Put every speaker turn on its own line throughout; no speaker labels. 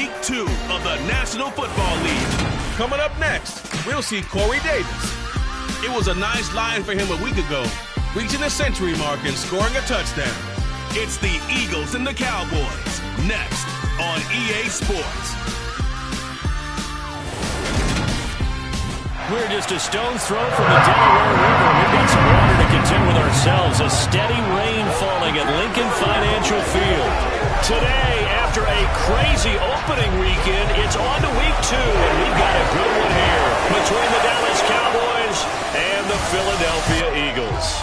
Week 2 of the National Football League. Coming up next, we'll see Corey Davis. It was a nice line for him a week ago, reaching the century mark and scoring a touchdown. It's the Eagles and the Cowboys, next on EA Sports.
We're just a stone's throw from the Delaware River. We've got some water to contend with ourselves. A steady rain falling at Lincoln Financial Field. Today, after a crazy opening weekend, it's on to Week 2, and we've got a good one here between the Dallas Cowboys and the Philadelphia Eagles.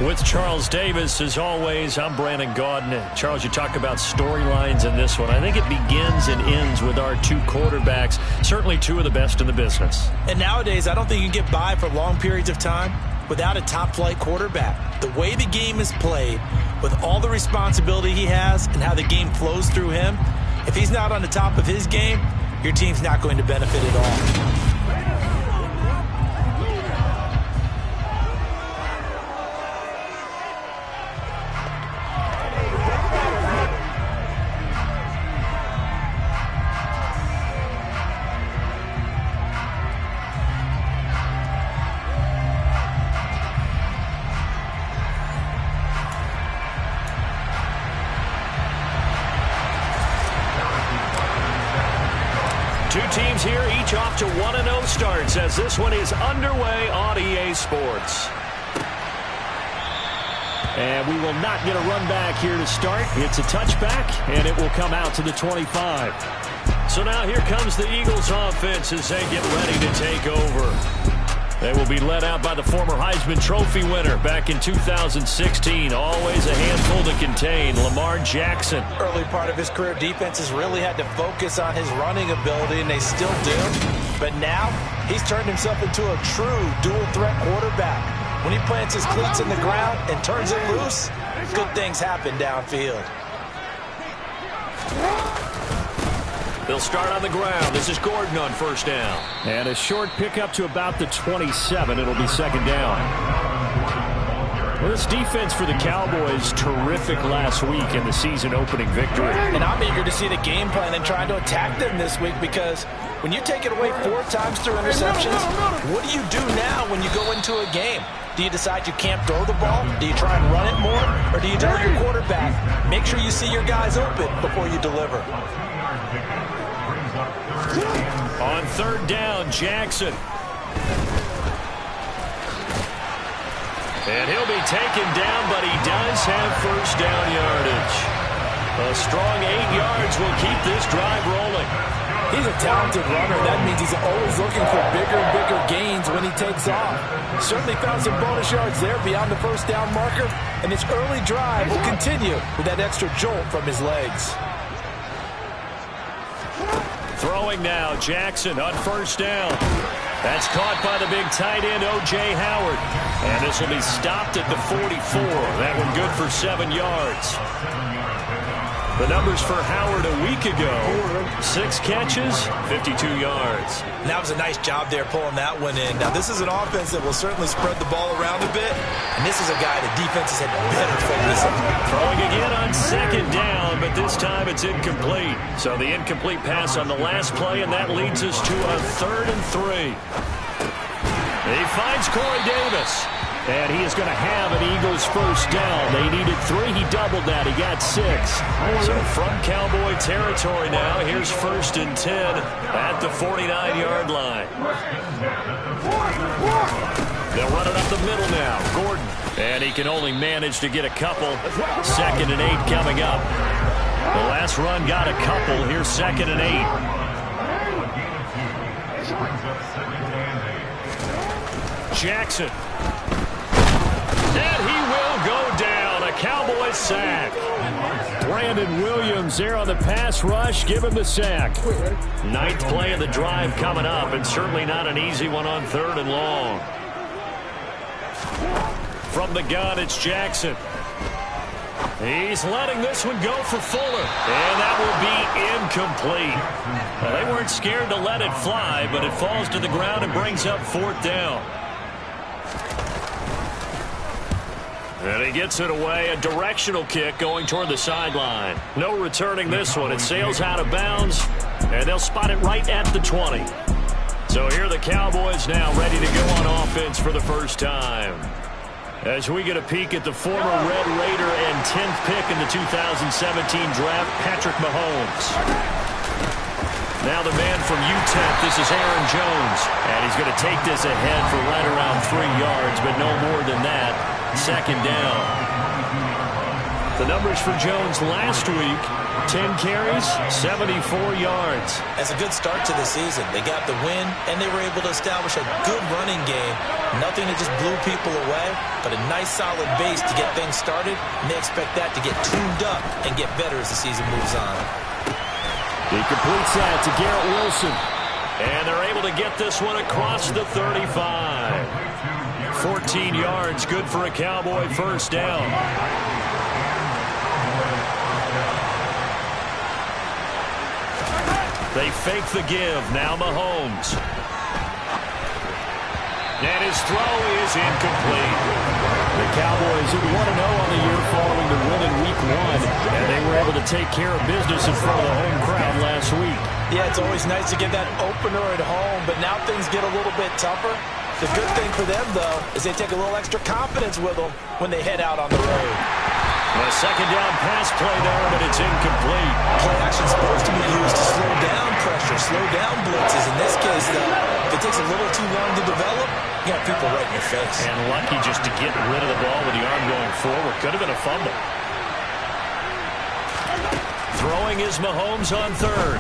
With Charles Davis, as always, I'm Brandon Gaudin. Charles, you talk about storylines in this one. I think it begins and ends with our two quarterbacks, certainly two of the best in the business.
And nowadays, I don't think you can get by for long periods of time without a top-flight quarterback. The way the game is played, with all the responsibility he has and how the game flows through him, if he's not on the top of his game, your team's not going to benefit at all.
Two teams here, each off to 1-0 starts as this one is underway on EA Sports. And we will not get a run back here to start. It's a touchback, and it will come out to the 25. So now here comes the Eagles offense as they get ready to take over. They will be led out by the former Heisman Trophy winner back in 2016. Always a handful to contain, Lamar Jackson.
Early part of his career, defenses really had to focus on his running ability, and they still do. But now, he's turned himself into a true dual-threat quarterback. When he plants his cleats in the ground and turns it loose, good things happen downfield.
They'll start on the ground. This is Gordon on first down. And a short pickup to about the 27. It'll be second down. Well, this defense for the Cowboys, terrific last week in the season opening victory.
And I'm eager to see the game plan and trying to attack them this week, because when you take it away 4 times through interceptions, what do you do now when you go into a game? Do you decide you can't throw the ball? Do you try and run it more? Or do you tell your quarterback, make sure you see your guys open before you deliver?
On third down, Jackson. And he'll be taken down, but he does have first down yardage. A strong 8 yards will keep this drive rolling.
He's a talented runner. That means he's always looking for bigger and bigger gains when he takes off. Certainly found some bonus yards there beyond the first down marker, and his early drive will continue with that extra jolt from his legs.
Throwing now, Jackson on first down. That's caught by the big tight end, O.J. Howard. And this will be stopped at the 44. That one good for 7 yards. The numbers for Howard a week ago, 6 catches, 52 yards.
And that was a nice job there pulling that one in. Now, this is an offense that will certainly spread the ball around a bit, and this is a guy the defenses had better focus on.
Throwing again on second down, but this time it's incomplete. So the incomplete pass on the last play, and that leads us to a 3rd and 3. He finds Corey Davis. And he is going to have an Eagles first down. They needed 3. He doubled that. He got 6. So from Cowboy territory now, here's 1st and 10 at the 49-yard line. They'll run it up the middle now. Gordon. And he can only manage to get a couple. 2nd and 8 coming up. The last run got a couple. Here's 2nd and 8. Jackson. And he will go down. A Cowboy sack. Brandon Williams there on the pass rush. Give him the sack. 9th play of the drive coming up, and certainly not an easy one on 3rd and long. From the gun, it's Jackson. He's letting this one go for Fuller. And that will be incomplete. Well, they weren't scared to let it fly, but it falls to the ground and brings up 4th down. And he gets it away, a directional kick going toward the sideline. No returning this one. It sails out of bounds, and they'll spot it right at the 20. So here are the Cowboys now ready to go on offense for the first time. As we get a peek at the former Red Raider and 10th pick in the 2017 draft, Patrick Mahomes. Now the man from UTEP, this is Aaron Jones. And he's going to take this ahead for right around 3 yards, but no more than that. Second down. The numbers for Jones last week, 10 carries, 74 yards.
That's a good start to the season. They got the win, and they were able to establish a good running game. Nothing that just blew people away, but a nice solid base to get things started, and they expect that to get tuned up and get better as the season moves on.
He completes that to Garrett Wilson. And they're able to get this one across the 35. 14 yards, good for a Cowboy first down. They fake the give, now Mahomes. And his throw is incomplete. The Cowboys 1-0 on the year following the win in Week 1, and they were able to take care of business in front of the home crowd last week.
Yeah, it's always nice to get that opener at home, but now things get a little bit tougher. The good thing for them, though, is they take a little extra confidence with them when they head out on the road.
A second down pass play there, but it's incomplete.
Play action's supposed to be used to slow down pressure, slow down blitzes. In this case, though, if it takes a little too long to develop, you got people right in your face.
And lucky just to get rid of the ball with the arm going forward. Could have been a fumble. Throwing is Mahomes on third.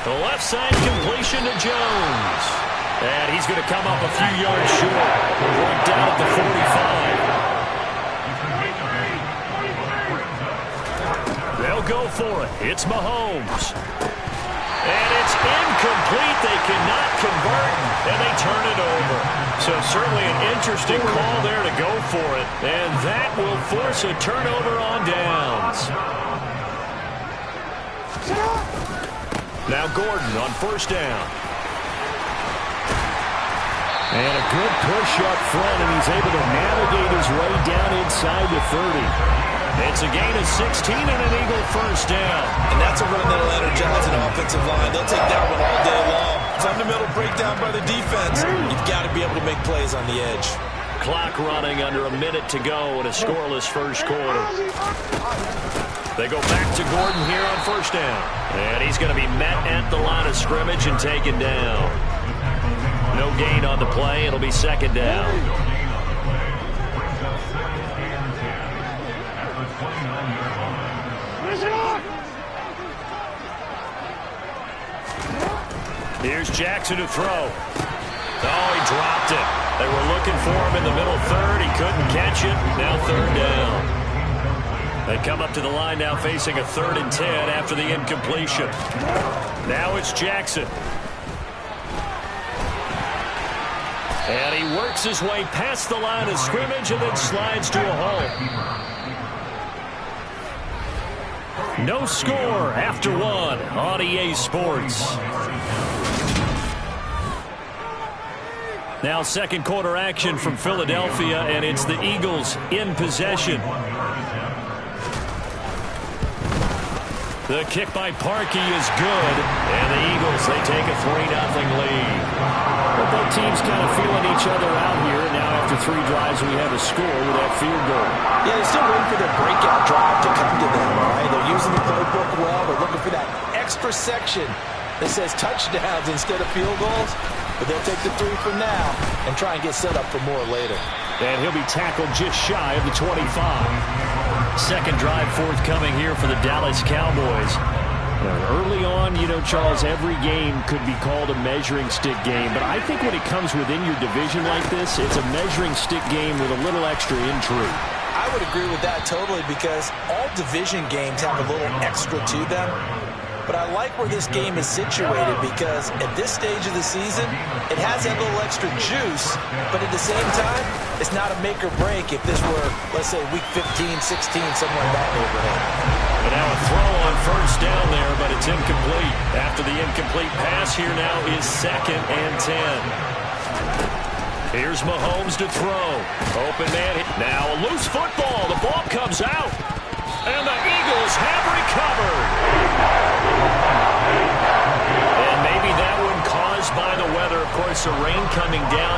The left side completion to Jones. And he's going to come up a few yards short. Brought down at the 45. They'll go for it. It's Mahomes. And it's incomplete. They cannot convert, and they turn it over. So certainly an interesting call there to go for it. And that will force a turnover on downs. Now Gordon on first down. And a good push up front, and he's able to navigate his way down inside the 30. It's a gain of 16 and an Eagle first down.
And that's a run that'll energize an offensive line. They'll take that one all day long. Fundamental breakdown by the defense. You've got to be able to make plays on the edge.
Clock running under a minute to go in a scoreless first quarter. They go back to Gordon here on first down. And he's going to be met at the line of scrimmage and taken down. No gain on the play. It'll be second down. Here's Jackson to throw. Oh, he dropped it. They were looking for him in the middle third. He couldn't catch it. Now third down. They come up to the line now facing a 3rd and 10 after the incompletion. Now it's Jackson. And he works his way past the line of scrimmage and then slides to a hole. No score after one on EA Sports. Now second quarter action from Philadelphia, and it's the Eagles in possession. The kick by Parkey is good, and the Eagles, they take a 3-0 lead. But both teams kind of feeling each other out here. Now after 3 drives, we have a score with that field goal.
Yeah, they're still waiting for their breakout drive to come to them, right? They're using the playbook well. They're looking for that extra section that says touchdowns instead of field goals. But they'll take the 3 for now and try and get set up for more later.
And he'll be tackled just shy of the 25. Second drive forthcoming here for the Dallas Cowboys. Early on, you know, Charles, every game could be called a measuring stick game. But I think when it comes within your division like this, it's a measuring stick game with a little extra intrigue.
I would agree with that totally, because all division games have a little extra to them. But I like where this game is situated, because at this stage of the season, it has that little extra juice, but at the same time, it's not a make or break if this were, let's say, week 15, 16, somewhere in that neighborhood.
And now a throw on first down there, but it's incomplete. After the incomplete pass, here now is 2nd and 10. Here's Mahomes to throw. Open man. Now a loose football. The ball comes out. And the Eagles have recovered. And maybe that one caused by the weather. Of course, the rain coming down.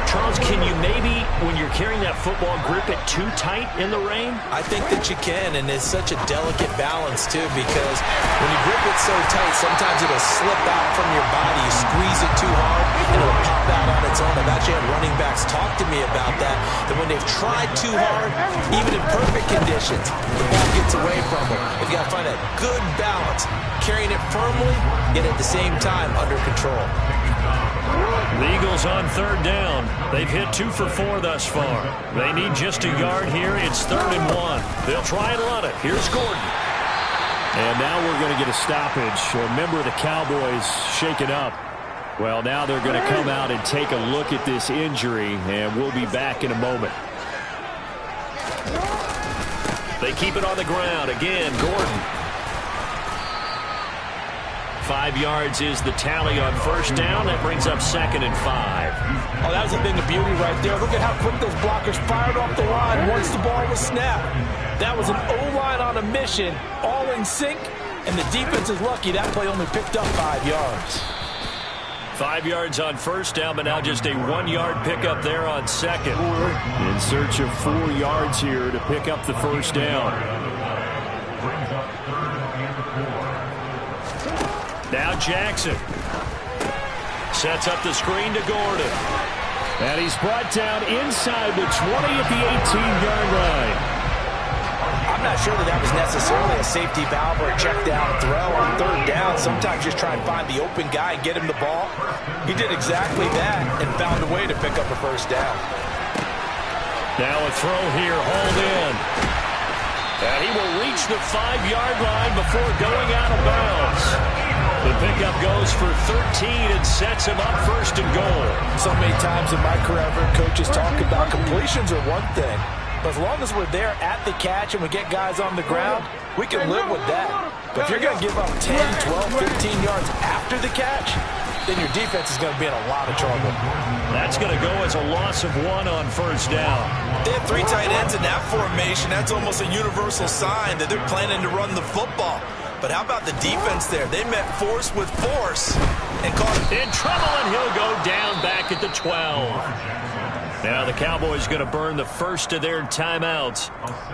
Charles, can you maybe, when you're carrying that football, grip it too tight in the rain?
I think that you can, and it's such a delicate balance, too, because when you grip it so tight, sometimes it'll slip out from your body. You squeeze it too hard, and it'll pop out on its own. I've actually had running backs talk to me about that when they've tried too hard, even in perfect conditions, the ball gets away from them. You've got to find a good balance, carrying it firmly, yet at the same time under control.
The Eagles on third down. They've hit 2 for 4 thus far. They need just a yard here. It's 3rd and 1. They'll try and run it. Here's Gordon. And now we're going to get a stoppage. A member of the Cowboys shaken up. Well, now they're going to come out and take a look at this injury, and we'll be back in a moment. They keep it on the ground. Again, Gordon. 5 yards is the tally on first down. That brings up 2nd and 5.
Oh, that was a thing of beauty right there. Look at how quick those blockers fired off the line once the ball was snapped. That was an O-line on a mission, all in sync, and the defense is lucky that play only picked up 5 yards.
5 yards on first down, but now just a 1-yard pickup there on second. In search of 4 yards here to pick up the first down. Now Jackson sets up the screen to Gordon. And he's brought down inside the 20 at the 18-yard line.
I'm not sure that was necessarily a safety valve or a check down throw on third down. Sometimes just try and find the open guy and get him the ball. He did exactly that and found a way to pick up a first down.
Now a throw here, hauled in. And he will reach the 5-yard line before going out of bounds. The pickup goes for 13 and sets him up 1st and goal.
So many times in my career, I've heard coaches talk about completions are one thing. But as long as we're there at the catch and we get guys on the ground, we can live with that. But if you're going to give up 10, 12, 15 yards after the catch, then your defense is going to be in a lot of trouble.
That's going to go as a loss of 1 on first down.
They have 3 tight ends in that formation. That's almost a universal sign that they're planning to run the football. But how about the defense there? They met force with force and caught
in trouble, and he'll go down back at the 12. Now the Cowboys going to burn the first of their timeouts.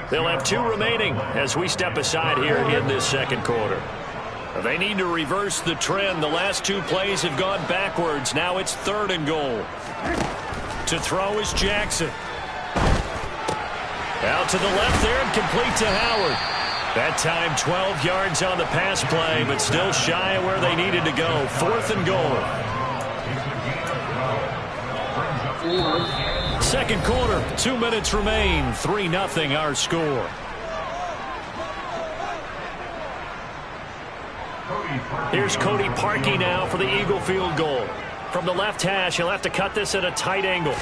They'll have 2 remaining as we step aside here in this second quarter. They need to reverse the trend. The last 2 plays have gone backwards. Now it's 3rd and goal. To throw is Jackson. Out to the left there and complete to Howard. That time 12 yards on the pass play, but still shy of where they needed to go. 4th and goal. Second quarter, 2 minutes remain. 3-0 our score. Here's Cody Parkey now for the Eagle field goal. From the left hash, he'll have to cut this at a tight angle.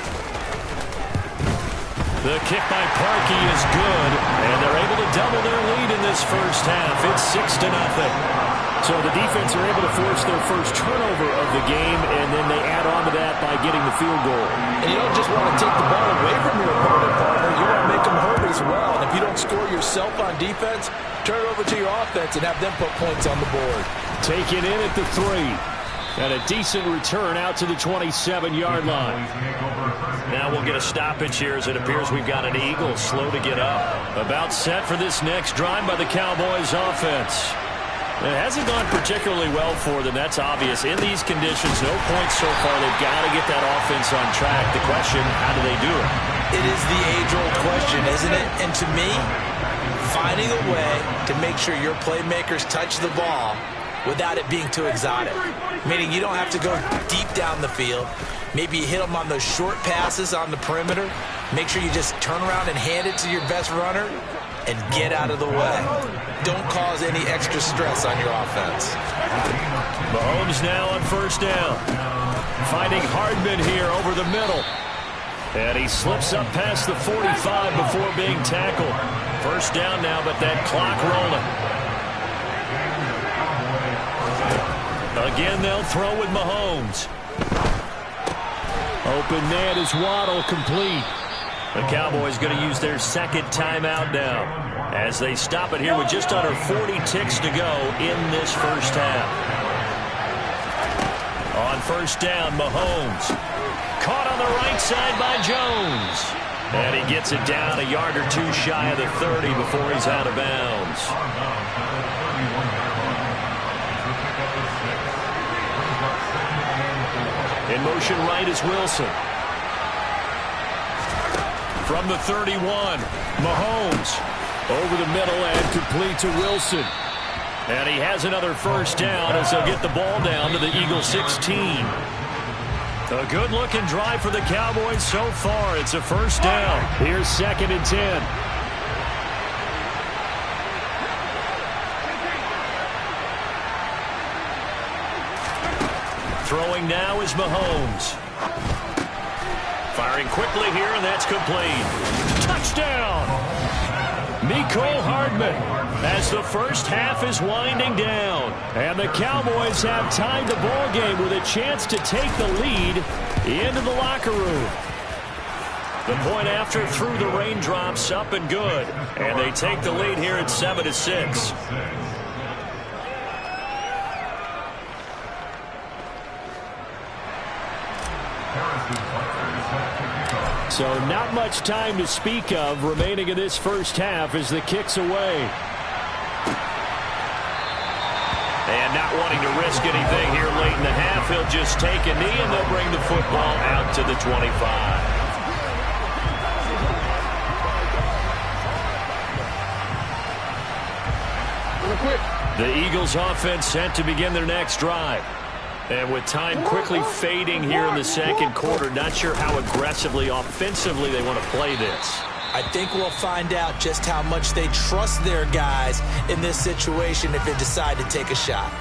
The kick by Parkey is good, and they're able to double their lead in this first half. It's 6-0. So the defense are able to force their first turnover of the game, and then they add on to that by getting the field goal.
And you don't just want to take the ball away from your opponent, partner. You want to make them hurt as well. And if you don't score yourself on defense, turn it over to your offense and have them put points on the board.
Taken in at the 3. And a decent return out to the 27-yard line. Now we'll get a stoppage here as it appears we've got an Eagle slow to get up. About set for this next drive by the Cowboys offense. It hasn't gone particularly well for them, that's obvious. In these conditions, no points so far. They've got to get that offense on track. The question, how do they do it?
It is the age-old question, isn't it? And to me, finding a way to make sure your playmakers touch the ball without it being too exotic. Meaning you don't have to go deep down the field. Maybe you hit them on those short passes on the perimeter. Make sure you just turn around and hand it to your best runner and get out of the way. Don't cause any extra stress on your offense.
Mahomes now on first down. Finding Hardman here over the middle. And he slips up past the 45 before being tackled. First down now, but that clock rolling. Again, they'll throw with Mahomes. Open man is Waddle, complete. The Cowboys going to use their second timeout now as they stop it here with just under 40 ticks to go in this first half. On first down, Mahomes. Caught on the right side by Jones. And he gets it down a yard or two shy of the 30 before he's out of bounds. In motion right is Wilson. From the 31, Mahomes over the middle and complete to Wilson. And he has another first down as they'll get the ball down to the Eagles 16. A good-looking drive for the Cowboys so far. It's a first down. Here's 2nd and 10. Throwing now is Mahomes. Firing quickly here, and that's complete. Touchdown! Mecole Hardman as the first half is winding down. And the Cowboys have tied the ball game with a chance to take the lead into the locker room. The point after through the raindrops, up and good. And they take the lead here at 7-6. So not much time to speak of remaining in this first half as the kick's away. And not wanting to risk anything here late in the half, he'll just take a knee and they'll bring the football out to the 25. The Eagles offense set to begin their next drive. And with time quickly fading here in the second quarter, not sure how aggressively, offensively they want to play this.
I think we'll find out just how much they trust their guys in this situation if they decide to take a shot.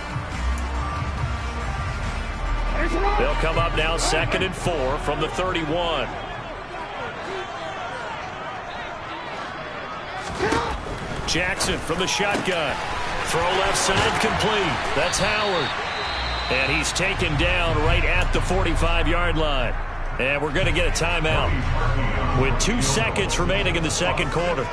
They'll come up now 2nd and 4 from the 31. Jackson from the shotgun. Throw left side complete. That's Howard. And he's taken down right at the 45-yard line. And we're going to get a timeout with 2 seconds remaining in the second quarter.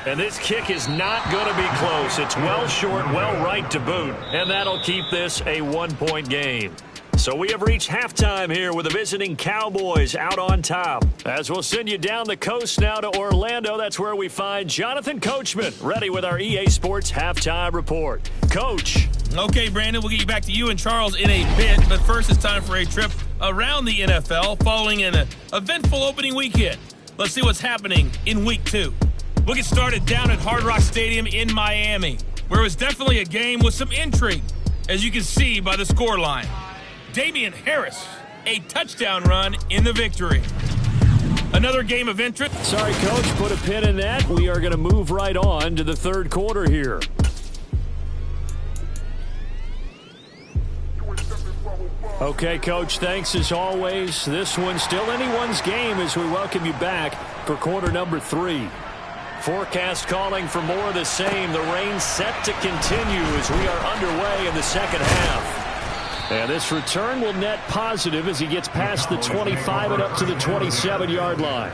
And this kick is not going to be close. It's well short, well right to boot. And that'll keep this a 1-point game. So we have reached halftime here with the visiting Cowboys out on top. As we'll send you down the coast now to Orlando, that's where we find Jonathan Coachman, ready with our EA Sports Halftime Report. Coach.
Okay, Brandon, we'll get you back to you and Charles in a bit. But first, it's time for a trip around the NFL following an eventful opening weekend. Let's see what's happening in Week 2. We'll get started down at Hard Rock Stadium in Miami, where it was definitely a game with some intrigue, as you can see by the scoreline. Damian Harris, a touchdown run in the victory. Another game of interest.
Sorry, Coach, put a pin in that. We are going to move right on to the third quarter here. Okay, Coach, thanks as always. This one's still anyone's game as we welcome you back for quarter number 3. Forecast calling for more of the same. The rain set to continue as we are underway in the second half. And this return will net positive as he gets past the 25 and up to the 27-yard line.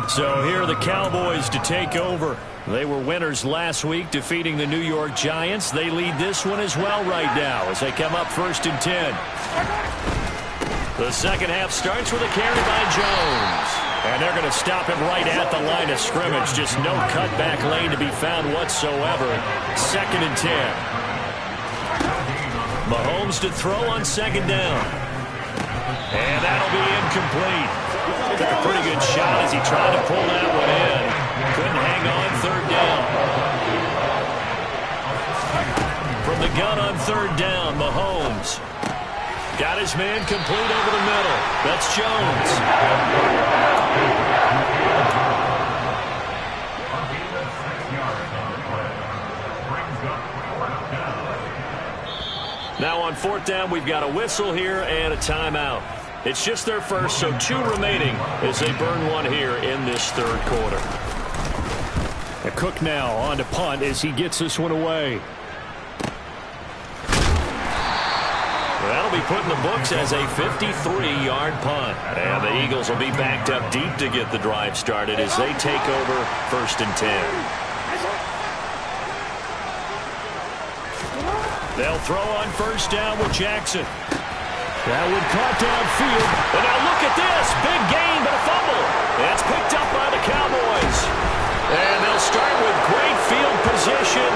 So here are the Cowboys to take over. They were winners last week, defeating the New York Giants. They lead this one as well right now as they come up 1st and 10. The second half starts with a carry by Jones. And they're going to stop him right at the line of scrimmage. Just no cutback lane to be found whatsoever. 2nd and 10. Mahomes to throw on 2nd down. And that'll be incomplete. Took a pretty good shot as he tried to pull that one in. Couldn't hang on 3rd down. From the gun on 3rd down, Mahomes. Got his man complete over the middle. That's Jones. Now on 4th down, we've got a whistle here and a timeout. It's just their first, so 2 remaining as they burn one here in this third quarter. And Cook now on to punt as he gets this one away. That'll be put in the books as a 53-yard punt. And the Eagles will be backed up deep to get the drive started as they take over 1st and 10. They'll throw on 1st down with Jackson. That one caught downfield. And now look at this. Big gain, but a fumble. That's picked up by the Cowboys. And they'll start with great field position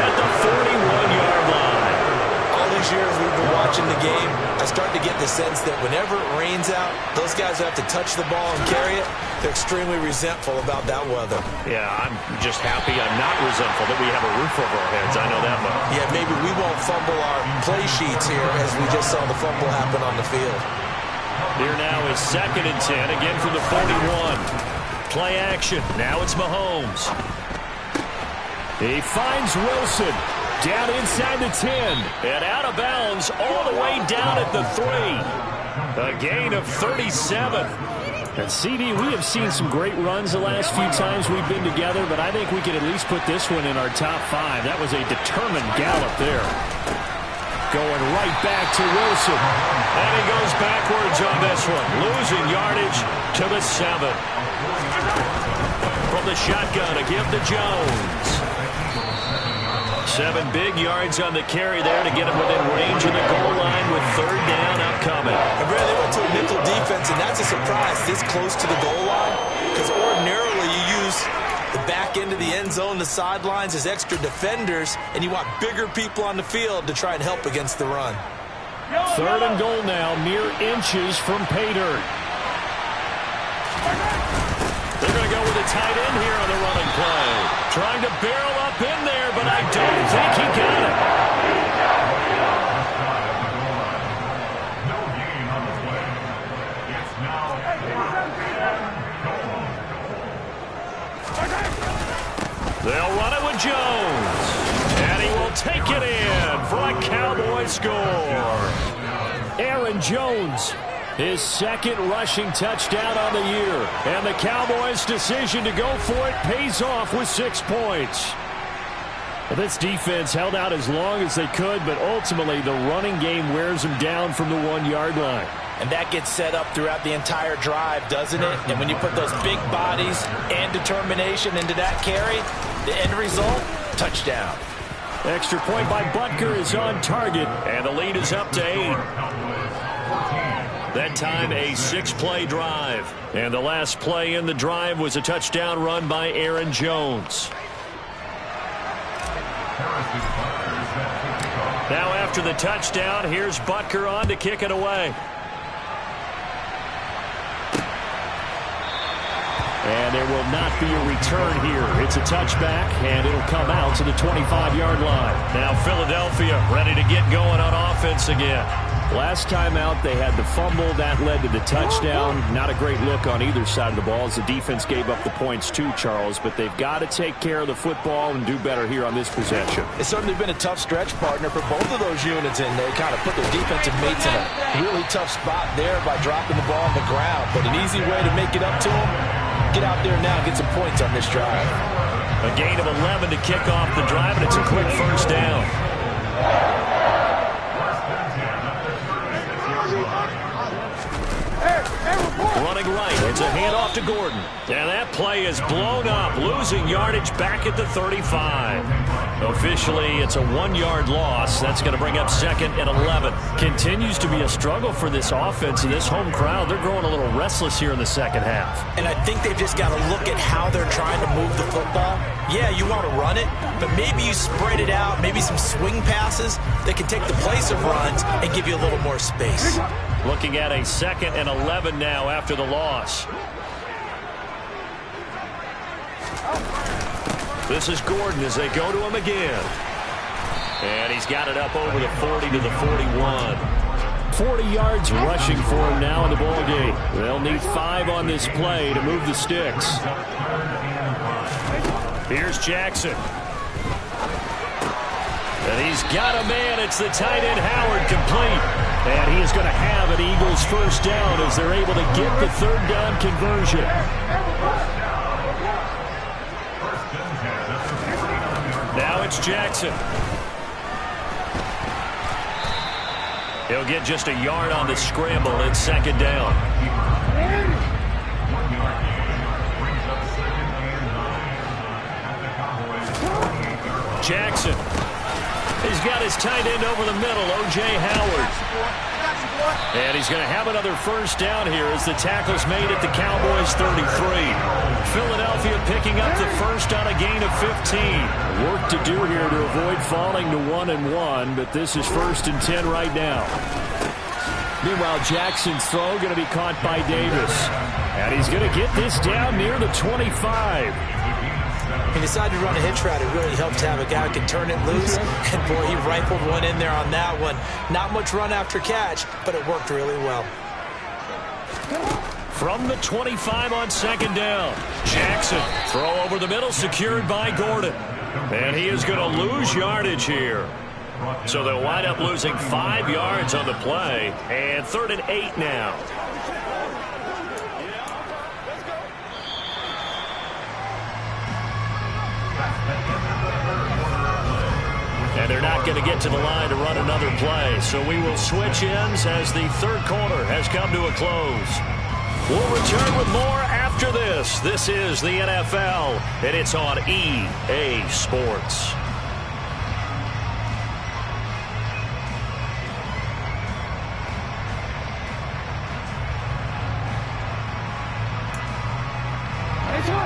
at the 41-yard line.
All these years we've been watching the game, I start to get the sense that whenever it rains out, those guys who have to touch the ball and carry it, they're extremely resentful about that weather.
Yeah, I'm just happy I'm not resentful that we have a roof over our heads. I know that much.
Yeah, maybe we won't fumble our play sheets here as we just saw the fumble happen on the field.
Here now is 2nd and 10, again from the 41. Play action. Now it's Mahomes. He finds Wilson. Down inside the 10. And out of bounds all the way down at the 3. A gain of 37.
And CD, we have seen some great runs the last few times we've been together, but I think we could at least put this one in our top 5. That was a determined gallop there. Going right back to Wilson.
And he goes backwards on this one. Losing yardage to the 7. From the shotgun to give to Jones. 7 big yards on the carry there to get him within range of the goal line with 3rd down upcoming.
And Brad, they went to a nickel defense, and that's a surprise this close to the goal line, because ordinarily you use the back end of the end zone, the sidelines as extra defenders, and you want bigger people on the field to try and help against the run.
3rd and goal now, mere inches from pay dirt.
They're going to go with a tight end here on the running play. Trying to barrel up in there, but I don't think he got it. They'll run it with Jones. And he will take it in for a Cowboy score.
Aaron Jones, his 2nd rushing touchdown on the year. And the Cowboys' decision to go for it pays off with 6 points. Well, this defense held out as long as they could, but ultimately the running game wears them down from the 1-yard line.
And that gets set up throughout the entire drive, doesn't it? And when you put those big bodies and determination into that carry, the end result, touchdown.
Extra point by Butker is on target.
And the lead is up to 8. That time a 6-play drive. And the last play in the drive was a touchdown run by Aaron Jones. Now after the touchdown, here's Butker on to kick it away.
And there will not be a return here. It's a touchback, and it'll come out to the 25-yard line.
Now Philadelphia ready to get going on offense again.
Last time out, they had the fumble. That led to the touchdown. Not a great look on either side of the ball as the defense gave up the points too, Charles. But they've got to take care of the football and do better here on this possession.
It's certainly been a tough stretch, partner, for both of those units, and they kind of put their defensive mates in a really tough spot there by dropping the ball on the ground. But an easy way to make it up to them, get out there now and get some points on this drive.
A gain of 11 to kick off the drive, and it's a quick 1st down. Running right, it's a handoff to Gordon. And that play is blown up, losing yardage back at the 35. Officially, it's a 1-yard loss. That's going to bring up 2nd and 11. Continues to be a struggle for this offense and this home crowd. They're growing a little restless here in the second half.
And I think they've just got to look at how they're trying to move the football. Yeah, you want to run it, but maybe you spread it out, maybe some swing passes that can take the place of runs and give you a little more space.
Looking at a 2nd and 11 now after the loss. This is Gordon as they go to him again. And he's got it up over the 40 to the 41.
40 yards rushing for him now in the ball game. They'll need 5 on this play to move the sticks.
Here's Jackson. And he's got a man. It's the tight end Howard, complete.
And he is going to have an Eagles 1st down as they're able to get the 3rd down conversion.
Now it's Jackson. He'll get just a yard on the scramble. It's second down. Jackson. He's got his tight end over the middle, O.J. Howard. And he's going to have another first down here as the tackle's made at the Cowboys' 33. Philadelphia picking up the first on a gain of 15.
Work to do here to avoid falling to 1-1, but this is 1st and 10 right now. Meanwhile, Jackson's throw going to be caught by Davis. And he's going to get this down near the 25.
He decided to run a hitch route. It really helped to have a guy who can turn it loose. And, boy, he rifled one in there on that one. Not much run after catch, but it worked really well.
From the 25 on second down. Jackson, throw over the middle, secured by Gordon. And he is going to lose yardage here. So they'll wind up losing 5 yards on the play. And 3rd and 8 now. And they're not going to get to the line to run another play. So we will switch ends as the third quarter has come to a close. We'll return with more after this. This is the NFL, and it's on EA Sports.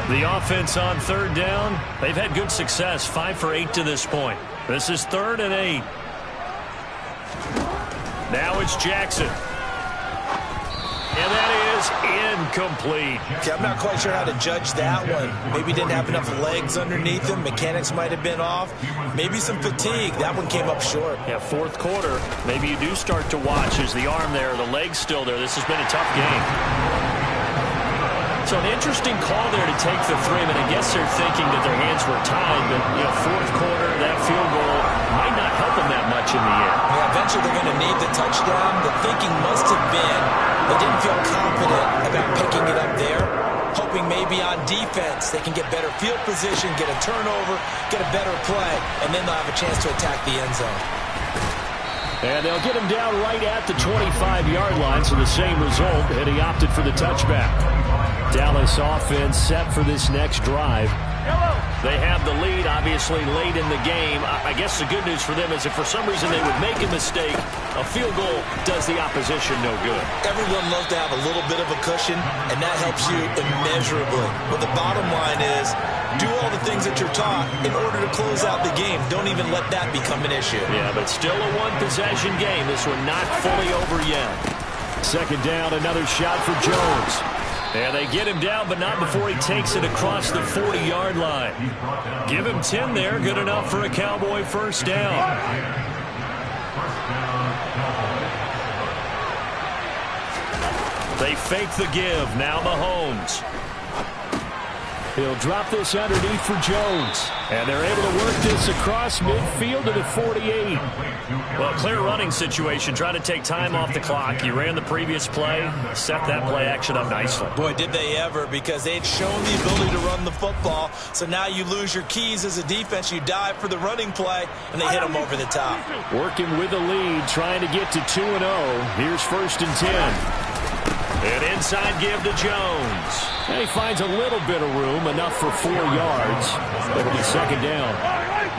The offense on third down, they've had good success, 5 for 8 to this point. This is 3rd and 8. Now it's Jackson. And that is incomplete.
Okay, I'm not quite sure how to judge that one. Maybe didn't have enough legs underneath him. Mechanics might have been off. Maybe some fatigue. That one came up short.
Yeah, fourth quarter, maybe you do start to watch. Is the arm there, the leg's still there? This has been a tough game. So an interesting call there to take the 3. I guess they're thinking that their hands were tied, but, fourth quarter, that field goal might not help them that much in the end.
Yeah, eventually they're going to need the touchdown. The thinking must have been they didn't feel confident about picking it up there, hoping maybe on defense they can get better field position, get a turnover, get a better play, and then they'll have a chance to attack the end zone.
And they'll get him down right at the 25-yard line, so the same result, and he opted for the touchback. Dallas offense set for this next drive.
They have the lead, obviously, late in the game. I guess the good news for them is if for some reason they would make a mistake, a field goal does the opposition no good.
Everyone loves to have a little bit of a cushion, and that helps you immeasurably. But the bottom line is, do all the things that you're taught in order to close out the game. Don't even let that become an issue.
Yeah, but still a one-possession game. This one not fully over yet.
Second down, another shot for Jones.
And they get him down, but not before he takes it across the 40-yard line. Give him 10 there, good enough for a Cowboy first down. They fake the give, now Mahomes.
He'll drop this underneath for Jones. And they're able to work this across midfield to the 48.
Well, clear running situation. Trying to take time off the clock. You ran the previous play. Set that play action up nicely.
Boy, did they ever, because they'd shown the ability to run the football. So now you lose your keys as a defense. You dive for the running play, and they hit them over the top.
Working with the lead, trying to get to 2-0. Here's 1st and 10.
An inside give to Jones.
And he finds a little bit of room, enough for 4 yards. It'll be second down.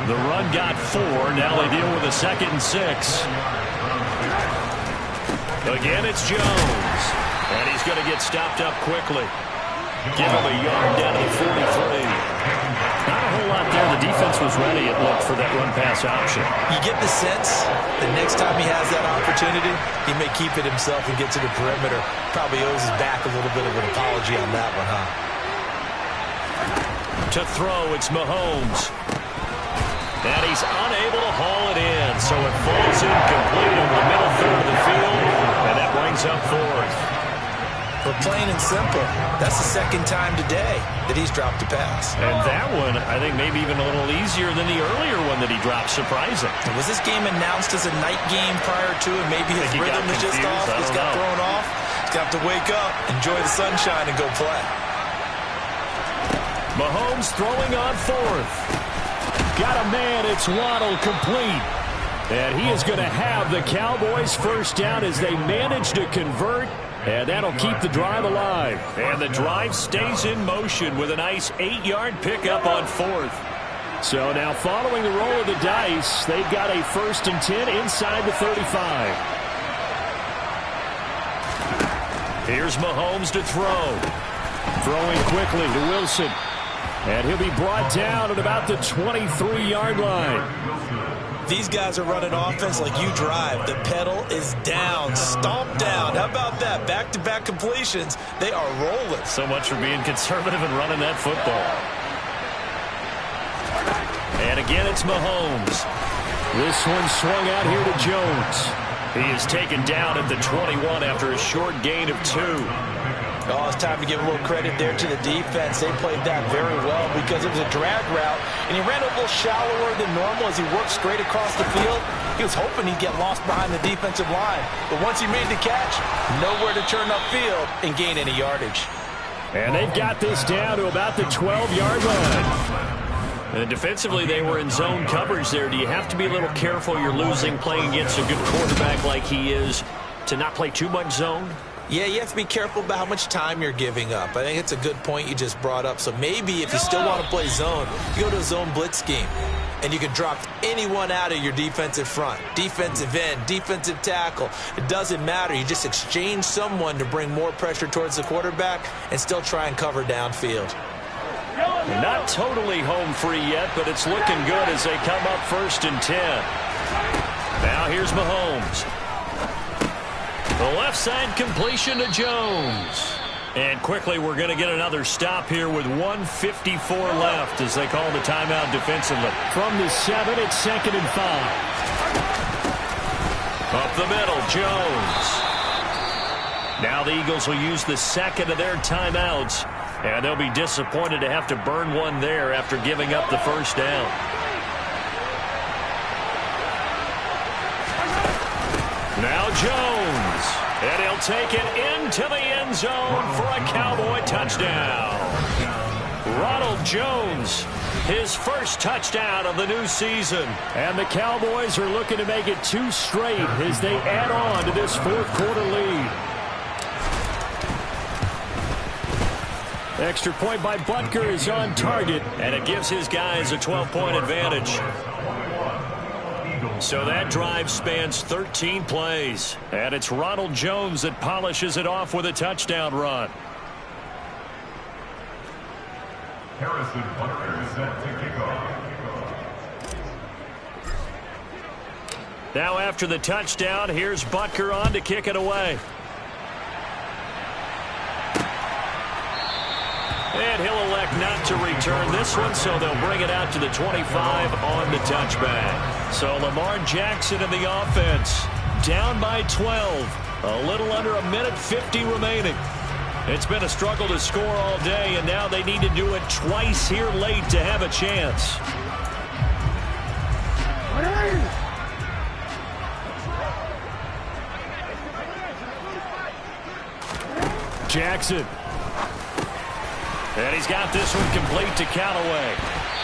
The run got 4. Now they deal with a 2nd and 6. Again, it's Jones. And he's going to get stopped up quickly. Give him a yard down to the 43. Not a whole lot there. The defense was ready, it looked, for that run-pass option.
You get the sense that next time he has that opportunity, he may keep it himself and get to the perimeter. Probably owes his back a little bit of an apology on that one, huh?
To throw, it's Mahomes. And he's unable to haul it in, so it falls incomplete over the middle third of the field, and that brings up 4th.
But plain and simple, that's the 2nd time today that he's dropped a pass.
And that one, I think, maybe even a little easier than the earlier one that he dropped. Surprising.
Was this game announced as a night game prior to it? Maybe his rhythm is just off. He's got thrown off. He's got to wake up, enjoy the sunshine, and go play.
Mahomes throwing on 4th.
Got a man. It's Waddle, complete. And he is going to have the Cowboys first down as they manage to convert. And that'll keep the drive alive.
And the drive stays in motion with a nice 8-yard pickup on 4th.
So now following the roll of the dice, they've got a 1st and 10 inside the 35.
Here's Mahomes to throw.
Throwing quickly to Wilson. And he'll be brought down at about the 23-yard line.
These guys are running offense like you drive. The pedal is down, stomped down. How about that? Back-to-back completions. They are rolling.
So much for being conservative and running that football. And again, it's Mahomes.
This one swung out here to Jones.
He is taken down at the 21 after a short gain of 2.
Oh, it's time to give a little credit there to the defense. They played that very well because it was a drag route, and he ran a little shallower than normal as he worked straight across the field. He was hoping he'd get lost behind the defensive line, but once he made the catch, nowhere to turn upfield and gain any yardage.
And they've got this down to about the 12-yard line.
And defensively, they were in zone coverage there. Do you have to be a little careful? You're losing playing against a good quarterback like he is to not play too much zone?
Yeah, you have to be careful about how much time you're giving up. I think it's a good point you just brought up. So maybe if you still want to play zone, you go to a zone blitz scheme, and you can drop anyone out of your defensive front, defensive end, defensive tackle. It doesn't matter. You just exchange someone to bring more pressure towards the quarterback and still try and cover downfield.
Not totally home free yet, but it's looking good as they come up 1st and 10. Now here's Mahomes. The left side completion to Jones. And quickly we're going to get another stop here with 1:54 left as they call the timeout defensively.
From the 7, it's 2nd and 5.
Up the middle, Jones. Now the Eagles will use the 2nd of their timeouts. And they'll be disappointed to have to burn one there after giving up the 1st down. Now Jones. And he'll take it into the end zone for a Cowboy touchdown. Ronald Jones, his first touchdown of the new season.
And the Cowboys are looking to make it 2 straight as they add on to this 4th quarter lead. Extra point by Butker is on target.
And it gives his guys a 12-point advantage. So that drive spans 13 plays. And it's Ronald Jones that polishes it off with a touchdown run.
Harrison Butker is set to kick off.
Now after the touchdown, here's Butker on to kick it away. And he'll elect not to return this one, so they'll bring it out to the 25 on the touchback. So Lamar Jackson in the offense, down by 12. A little under 1:50 remaining. It's been a struggle to score all day, and now they need to do it twice here late to have a chance.
Jackson.
And he's got this one complete to Callaway.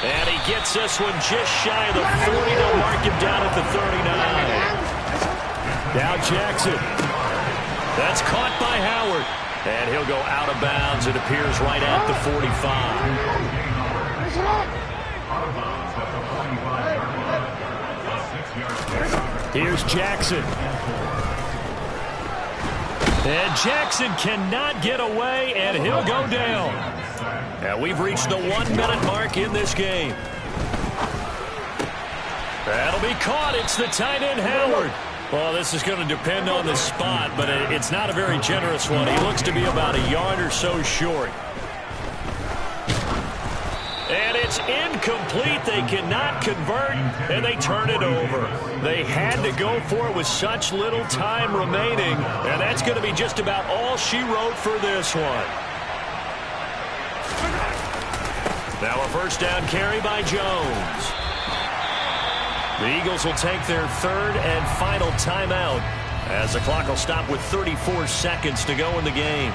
And he gets this one just shy of the 40. They'll mark him down at the 39.
Now Jackson.
That's caught by Howard. And he'll go out of bounds. It appears right at the 45.
Here's Jackson.
And Jackson cannot get away, and he'll go down. And we've reached the 1-minute mark in this game. That'll be caught. It's the tight end, Howard. Well, this is going to depend on the spot, but it's not a very generous one. He looks to be about a yard or so short. And it's incomplete. They cannot convert, and they turn it over. They had to go for it with such little time remaining, and that's going to be just about all she wrote for this one. Now a first down carry by Jones. The Eagles will take their 3rd and final timeout as the clock will stop with 34 seconds to go in the game.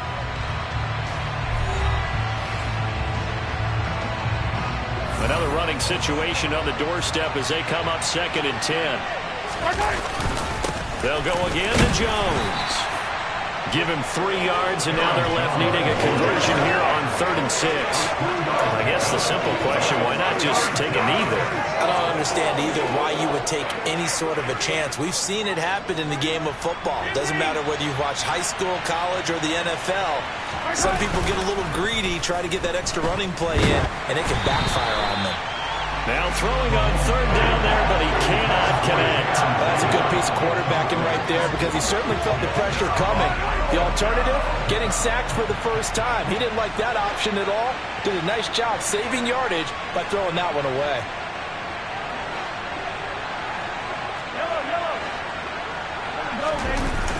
Another running situation on the doorstep as they come up 2nd and 10. They'll go again to Jones. Give him 3 yards, and now they're left needing a conversion here on 3rd and 6. I guess the simple question, why not just take a knee there?
I don't understand either why you would take any sort of a chance. We've seen it happen in the game of football. Doesn't matter whether you've watched high school, college, or the NFL. Some people get a little greedy, try to get that extra running play in, and it can backfire on them.
Now throwing on 3rd down there, but he cannot connect.
That's a good piece of quarterbacking right there because he certainly felt the pressure coming. The alternative, getting sacked for the first time. He didn't like that option at all. Did a nice job saving yardage by throwing that one away.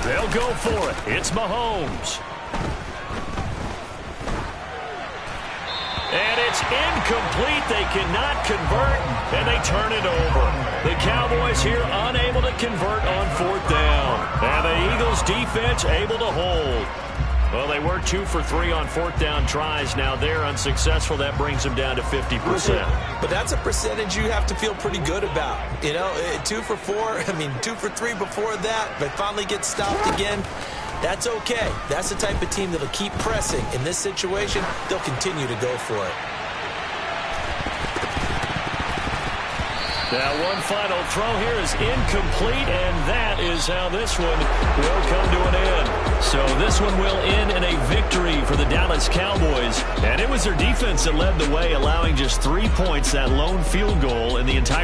They'll go for it. It's Mahomes. And it's incomplete. They cannot convert, and they turn it over. The Cowboys here unable to convert on 4th down. And the Eagles defense able to hold. Well, they were 2 for 3 on 4th down tries. Now they're unsuccessful. That brings them down to 50%.
But that's a percentage you have to feel pretty good about. You know, 2 for 2 for 3 before that, but finally get stopped again. That's okay. That's the type of team that'll keep pressing. In this situation, they'll continue to go for it.
Now one final throw here is incomplete, and that is how this one will come to an end. So this one will end in a victory for the Dallas Cowboys. And it was their defense that led the way, allowing just 3 points, that lone field goal in the entire